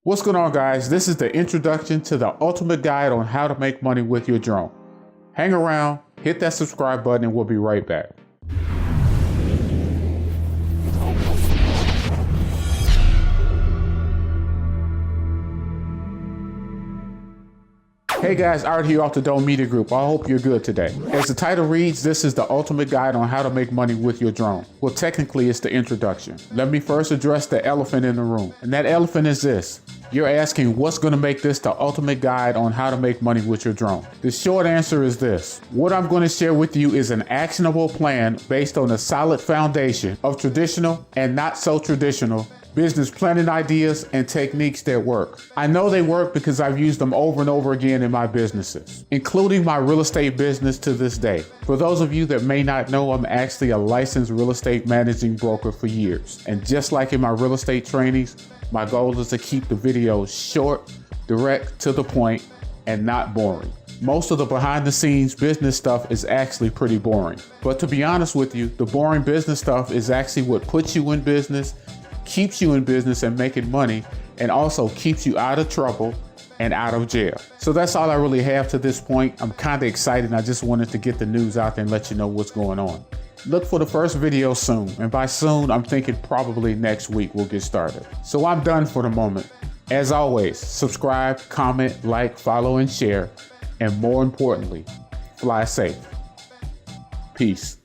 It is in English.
What's going on, guys? This is the introduction to the ultimate guide on how to make money with your drone. Hang around, hit that subscribe button, and we'll be right back. Hey guys, Art here off the Dome Media Group. I hope you're good today. As the title reads, this is the ultimate guide on how to make money with your drone. Well, technically it's the introduction. Let me first address the elephant in the room. And that elephant is this. You're asking what's going to make this the ultimate guide on how to make money with your drone. The short answer is this. What I'm going to share with you is an actionable plan based on a solid foundation of traditional and not so traditional business planning ideas and techniques that work. I know they work because I've used them over and over again in my businesses, including my real estate business to this day. For those of you that may not know, I'm actually a licensed real estate managing broker for years. And just like in my real estate trainings, my goal is to keep the videos short, direct, to the point, and not boring. Most of the behind the scenes business stuff is actually pretty boring. But to be honest with you, the boring business stuff is actually what puts you in business, keeps you in business and making money, and also keeps you out of trouble and out of jail. So that's all I really have to this point. I'm kind of excited. I just wanted to get the news out there and let you know what's going on. Look for the first video soon. And by soon, I'm thinking probably next week we'll get started. So I'm done for the moment. As always, subscribe, comment, like, follow, and share. And more importantly, fly safe. Peace.